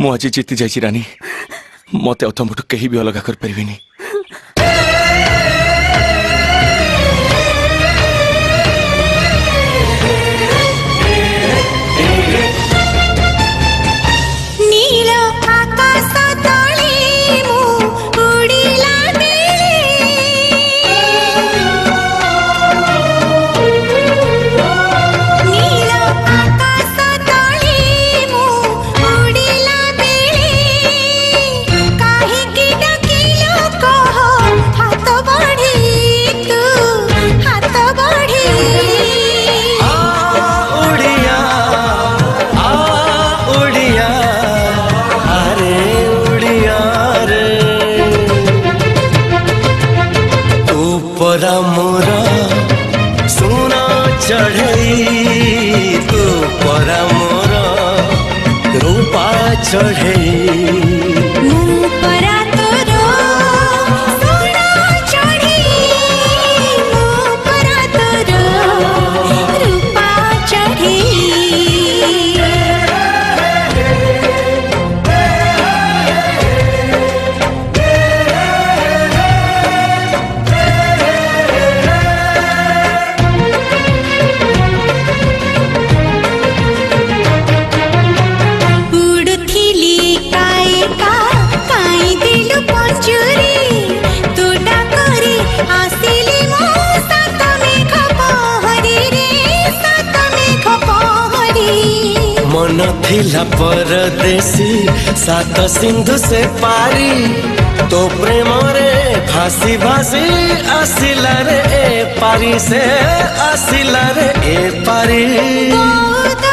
मु आज जीति जाइए रानी मत तुमठू कहीं भी अलग कर पारिनी। परा मोरा सोना चढ़ई तू परा मोरा रूपा चढ़ई मन थिला परदेसी सात सिंधु से पारी तो प्रेम रे भासी भासी आसिला रे ए पारी से आसिला रे ए पारी।